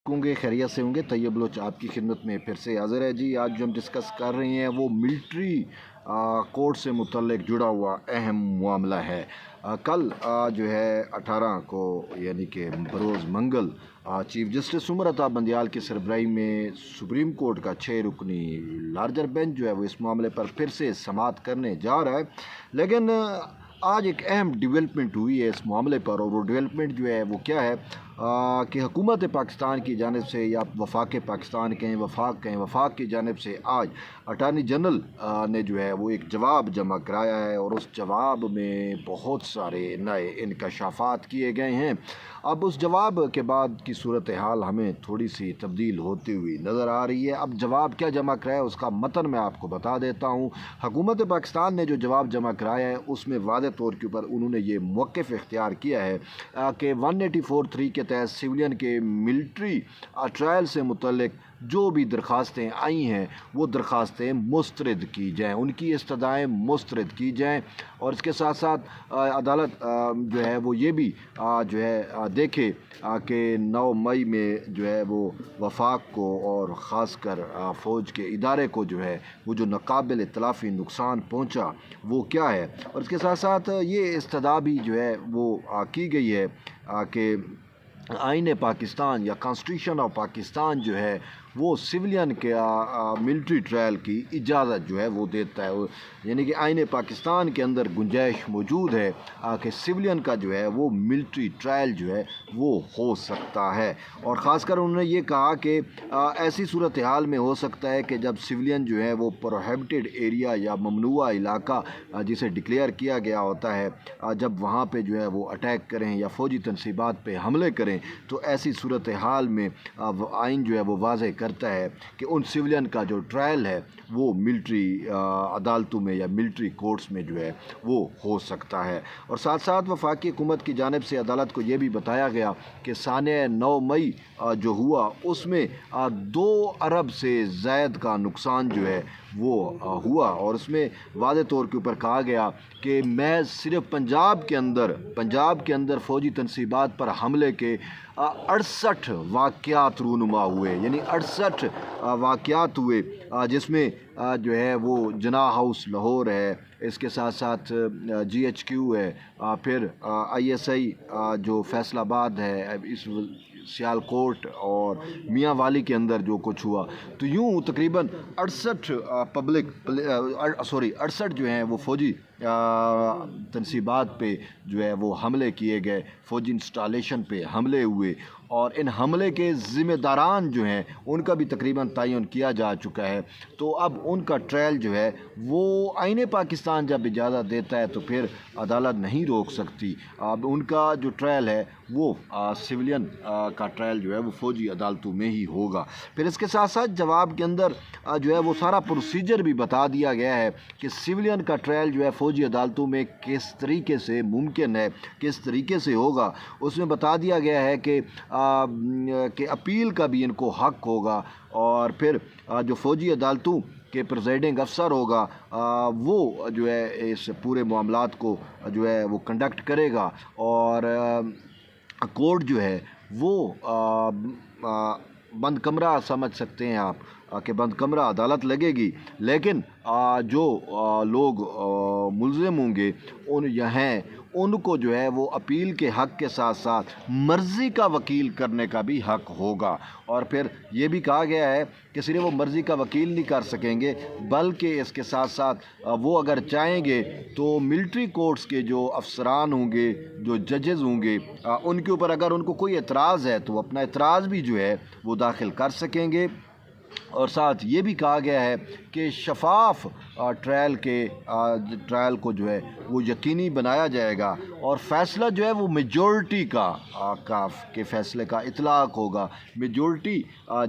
होंगे, खैरियत से होंगे। तैयब बलोच आपकी खिदमत में फिर से हाज़िर है जी। आज जो हम डिस्कस कर रहे हैं वो मिलिट्री कोड से मुतल्लिक जुड़ा हुआ अहम मामला है। कल जो है 18 को यानी कि बरोज़ मंगल चीफ जस्टिस उमर अता बंदियाल की सरबराही में सुप्रीम कोर्ट का 6 रुकनी लार्जर बेंच जो है वो इस मामले पर फिर से समाअत करने जा रहा है। लेकिन आज एक अहम डेवलपमेंट हुई है इस मामले पर, और वो डेवलपमेंट जो है वो क्या है कि हुकूमत पाकिस्तान की जानिब से, या वफाक पाकिस्तान कहें, वफाक की जानिब से आज अटारनी जनरल ने जो है वो एक जवाब जमा कराया है, और उस जवाब में बहुत सारे नए इंकशाफात किए गए हैं। अब उस जवाब के बाद की सूरत हाल हमें थोड़ी सी तब्दील होती हुई नज़र आ रही है। अब जवाब क्या जमा कराया उसका मतन मैं आपको बता देता हूँ। हुकूमत पाकिस्तान ने जो जवाब जमा कराया है उसमें वाज़ेह तौर के ऊपर उन्होंने ये मौक़िफ़ इख्तियार किया है कि 184(3) के तहत सिविलियन के मिलिट्री ट्रायल से मुतल्लिक जो भी दरख्वास्तें आई हैं वो दरख्वास्तें मुस्तरद की जाएँ, उनकी इस्तदाएँ मुस्तरद की जाएँ। और इसके साथ साथ अदालत जो है वो ये भी जो है देखे कि 9 मई में जो है वो वफाक को और ख़ास कर फ़ौज के इदारे को जो है वो जो नाकाबिल तलाफ़ी नुकसान पहुँचा वो क्या है। और इसके साथ साथ ये इस्तदा भी जो है वो की गई है कि आईन पाकिस्तान या कॉन्स्टिट्यूशन ऑफ पाकिस्तान जो है वो सिविलियन के मिलिट्री ट्रायल की इजाज़त जो है वो देता है। यानी कि आईन पाकिस्तान के अंदर गुंजाइश मौजूद है कि सिविलियन का जो है वो मिलिट्री ट्रायल जो है वो हो सकता है। और ख़ासकर उन्होंने ये कहा कि ऐसी सूरत हाल में हो सकता है कि जब सिविलियन जो है वो प्रोहिबिटेड एरिया या ममनुआ इलाका जिसे डिक्लेयर किया गया होता है, जब वहाँ पे जो है वो अटैक करें या फ़ौजी तनसीबात पे हमले करें, तो ऐसी सूरत हाल में आइन जो है वो वाज़ेह करता है कि उन सिविलियन का जो ट्रायल है वो मिलिट्री अदालतों में या मिलिट्री कोर्ट्स में जो है वो हो सकता है। और साथ साथ वफाकी हुकूमत की जानिब से अदालत को ये भी बताया गया कि साने 9 मई जो हुआ उसमें 2 अरब से ज़ायद का नुकसान जो है वो हुआ, और उसमें वाज़ेह तौर के ऊपर कहा गया कि मैं सिर्फ पंजाब के अंदर फ़ौजी तनसीबात पर हमले के 68 वाक़यात रूनुमा हुए, यानी 68 वाक़यात हुए, जिसमें जो है वो जना हाउस लाहौर है, इसके साथ साथ GHQ है, फिर ISI जो फैसलाबाद है, इस सियालकोट और मियाँ वाली के अंदर जो कुछ हुआ, तो यूँ तकरीबन 68 68 जो हैं वो फ़ौजी तनसीबात पे जो है वो हमले किए गए, फ़ौजी इंस्टॉलेशन पे हमले हुए, और इन हमले के ज़िम्मेदारान जो हैं उनका भी तकरीबन तयन किया जा चुका है। तो अब उनका ट्रायल जो है वो आईन पाकिस्तान जब इजाज़त देता है तो फिर अदालत नहीं रोक सकती। अब उनका जो ट्रायल है वो सिविलियन का ट्रायल जो है वो फ़ौजी अदालतों में ही होगा। फिर इसके साथ साथ जवाब के अंदर जो है वो सारा प्रोसीजर भी बता दिया गया है कि सिविलियन का ट्रायल जो है फ़ौजी अदालतों में किस तरीके से मुमकिन है, किस तरीके से होगा। उसमें बता दिया गया है कि अपील का भी इनको हक़ होगा, और फिर जो फ़ौजी अदालतों के प्रेसिडिंग अफसर होगा वो जो है इस पूरे मामलात को जो है वो कंडक्ट करेगा, और कोर्ट जो है वो बंद कमरा समझ सकते हैं आप कि बंद कमरा अदालत लगेगी। लेकिन जो लोग मुल्ज़िम होंगे उनको जो है वो अपील के हक़ के साथ साथ मर्ज़ी का वकील करने का भी हक़ होगा। और फिर ये भी कहा गया है कि सिर्फ वो मर्ज़ी का वकील नहीं कर सकेंगे, बल्कि इसके साथ साथ वो अगर चाहेंगे तो मिलिट्री कोर्ट्स के जो अफसरान होंगे, जो जजेस होंगे, उनके ऊपर अगर उनको कोई एतराज़ है तो अपना एतराज़ भी जो है वो दाखिल कर सकेंगे। और साथ ये भी कहा गया है कि शफाफ ट्रायल को जो है वो यकीनी बनाया जाएगा, और फ़ैसला जो है वो मेजॉरिटी के फ़ैसले का इतलाक़ होगा। मेजॉरिटी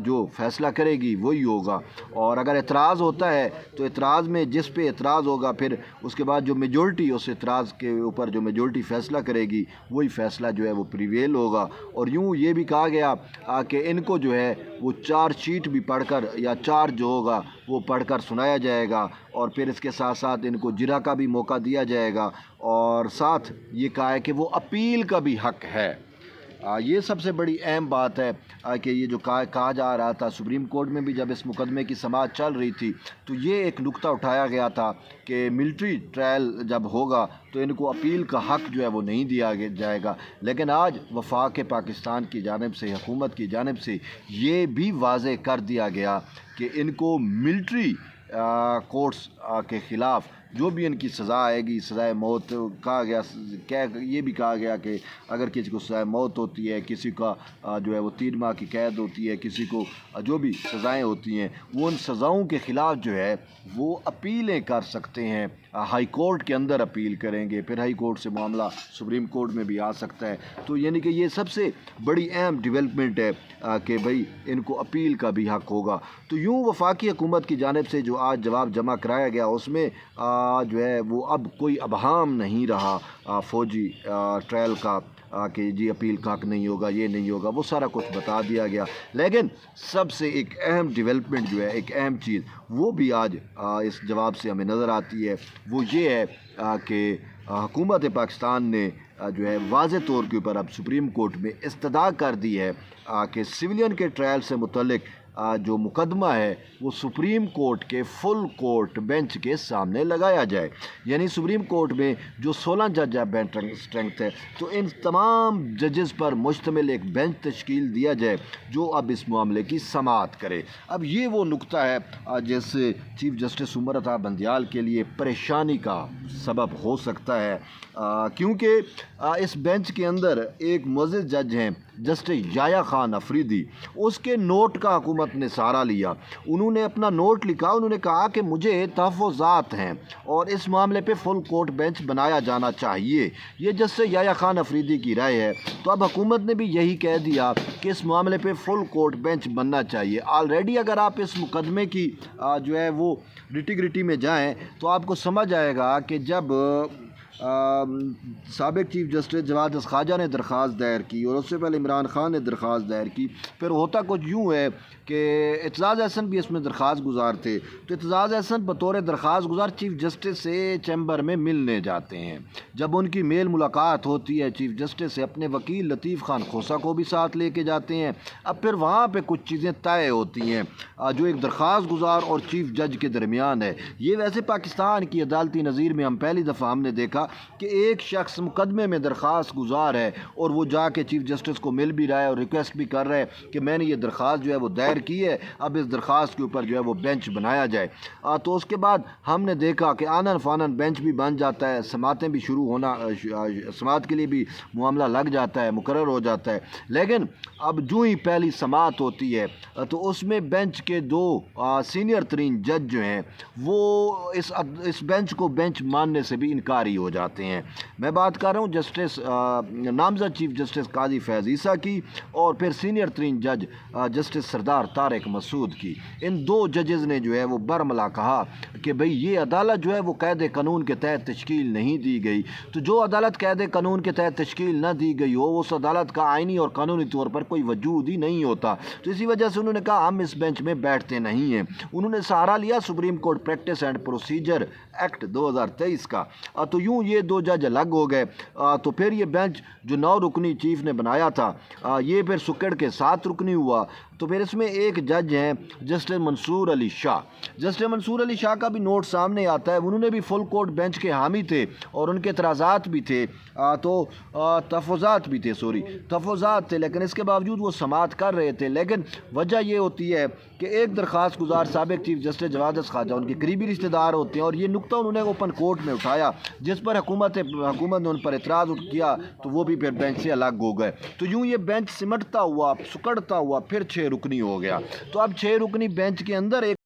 जो फ़ैसला करेगी वही होगा, और अगर एतराज़ होता है तो एतराज़ में जिस पे एतराज़ होगा फिर उसके बाद जो मेजॉरिटी उस एतराज़ के ऊपर जो मेजॉरिटी फ़ैसला करेगी वही फ़ैसला जो है वो प्रिवेल होगा। और यूँ ये भी कहा गया कि इनको जो है वो चार्जशीट भी पढ़कर या चार्ज जो होगा वो पढ़कर सुनाया जाएगा, और फिर इसके साथ साथ इनको जिरा का भी मौका दिया जाएगा, और साथ ये कहा है कि वो अपील का भी हक़ है। ये सबसे बड़ी अहम बात है कि ये जो कहा जा रहा था सुप्रीम कोर्ट में भी जब इस मुकदमे की समाअत चल रही थी तो ये एक नुक्ता उठाया गया था कि मिलिट्री ट्रायल जब होगा तो इनको अपील का हक़ जो है वो नहीं दिया जाएगा। लेकिन आज वफाक पाकिस्तान की जानिब से, हुकूमत की जानिब से ये भी वाज़े कर दिया गया कि इनको मिलिट्री कोर्ट्स के ख़िलाफ़ जो भी इनकी सज़ा आएगी, सज़ाए मौत कहा गया, ये भी कहा गया कि अगर किसी को सज़ाए मौत होती है, किसी का जो है वो 3 माह की कैद होती है, किसी को जो भी सज़ाएं होती हैं वो उन सज़ाओं के ख़िलाफ़ जो है वो अपीलें कर सकते हैं। हाई कोर्ट के अंदर अपील करेंगे, फिर हाई कोर्ट से मामला सुप्रीम कोर्ट में भी आ सकता है। तो यानी कि ये सबसे बड़ी अहम डेवलपमेंट है कि भाई इनको अपील का भी हक़ होगा। तो यूँ वफाकी हुकूमत की जानिब से जो आज जवाब जमा कराया गया उसमें जो है वो अब कोई अबहाम नहीं रहा फ़ौजी ट्रायल का कि जी अपील का हक़ नहीं होगा, ये नहीं होगा, वो सारा कुछ बता दिया गया। लेकिन सबसे एक अहम डेवलपमेंट जो है, एक अहम चीज़ वो भी आज इस जवाब से हमें नज़र आती है, वो ये है कि हुकूमत पाकिस्तान ने जो है वाज़े तौर के ऊपर अब सुप्रीम कोर्ट में इस्तदा कर दी है कि सिविलियन के ट्रायल से मुतल्लिक जो मुकदमा है वो सुप्रीम कोर्ट के फुल कोर्ट बेंच के सामने लगाया जाए। यानी सुप्रीम कोर्ट में जो 16 जज है बेंच स्ट्रेंथ है, तो इन तमाम जजेस पर मुश्तमिल एक बेंच तश्कील दिया जाए जो अब इस मामले की समाअत करे। अब ये वो नुक्ता है जैसे चीफ जस्टिस उमर अता बंदियाल के लिए परेशानी का सबब हो सकता है, क्योंकि इस बेंच के अंदर एक मुअज़्ज़िज़ जज हैं जस्टिस याया खान अफरीदी, उसके नोट का हुकूमत ने सहारा लिया। उन्होंने अपना नोट लिखा, उन्होंने कहा कि मुझे तहफ़्फ़ुज़ात हैं और इस मामले पे फुल कोर्ट बेंच बनाया जाना चाहिए। ये जस्टिस याया खान अफरीदी की राय है। तो अब हुकूमत ने भी यही कह दिया कि इस मामले पे फुल कोर्ट बेंच बनना चाहिए। ऑलरेडी अगर आप इस मुकदमे की जो है वो निटी-ग्रिटी में जाएँ तो आपको समझ आएगा कि जब साबिक चीफ जस्टिस जवाद ख़ाजा ने दरख्वास्त दायर की और उससे पहले इमरान खान ने दरख्वास्त दायर की, फिर होता कुछ यूँ है कि एतजाज़ अहसन भी इसमें दरख्वास्त गुजार थे। तो एतजाज़ अहसन बतौर दरख्वास्त गुजार चीफ जस्टिस से चैम्बर में मिलने जाते हैं। जब उनकी मेल मुलाकात होती है चीफ जस्टिस से, अपने वकील लतीफ़ खान खोसा को भी साथ लेके जाते हैं। अब फिर वहाँ पे कुछ चीज़ें तय होती हैं जो एक दरख्वास्त गुजार और चीफ जज के दरमियान है। ये वैसे पाकिस्तान की अदालती नज़ीर में हम पहली दफ़ा हमने देखा कि एक शख्स मुकदमे में दरख्वास्त गुजार है और वो जाके चीफ जस्टिस को मिल भी रहा है और रिक्वेस्ट भी कर रहा है कि मैंने ये दरख्वास्त जो है वो दायर की है, अब इस दरख्वास्त के ऊपर जो है वो बेंच बनाया जाए। तो उसके बाद हमने देखा कि आनन फानन बेंच भी बन जाता है, समातें भी शुरू होना, समात के लिए भी मामला लग जाता है, मुकर्रर हो जाता है। लेकिन अब जो ही पहली समात होती है तो उसमें बेंच के 2 सीनियर तरीन जज जो हैं वो इस बेंच को बेंच मानने से भी इनकारी हो जाते हैं। मैं बात कर रहा हूँ जस्टिस नामज़द चीफ जस्टिस काजी फैज़ ईसा की और फिर सीनियर तरीन जज जस्टिस सरदार तारिक मसूद की। इन 2 जजेज़ ने जो है वो बरमला कहा कि भाई ये अदालत जो है वो क़ायदे कानून के तहत तश्कील नहीं दी गई। तो जो अदालत क़ायदे कानून के तहत तश्कील न दी गई हो उस अदालत का आइनी और कानूनी तौर पर कोई वजूद ही नहीं होता। तो इसी वजह से उन्होंने कहा हम इस बेंच में बैठते नहीं हैं। उन्होंने सहारा लिया supreme court practice and procedure act 2023 का। तो यूँ ये 2 जज अलग हो गए। तो फिर ये बेंच जो 9 रुकनी चीफ ने बनाया था ये फिर सुकड़ के 7 रुकनी हुआ। तो फिर इसमें एक जज हैं जस्टिस मंसूर अली शाह। जस्टिस मंसूर अली शाह का भी नोट सामने आता है, उन्होंने भी फुल कोर्ट बेंच के हामी थे और उनके एतराज़ात भी थे, तहफ़्फ़ुज़ात थे, लेकिन इसके बावजूद वो समात कर रहे थे। लेकिन वजह ये होती है कि एक दरख्वास्त गुजार साबिक चीफ जस्टिस जवाद ख़ाजा उनके करीबी रिश्तेदार होते हैं और ये नुक्ता उन्होंने ओपन कोर्ट में उठाया जिस पर हुकूमत ने उन पर एतराज़ किया तो वो भी फिर बेंच से अलग हो गए। तो यूँ ये बेंच सिमटता हुआ, सुकड़ता हुआ फिर 6 रुकनी हो गया। तो अब 6 रुकनी बेंच के अंदर एक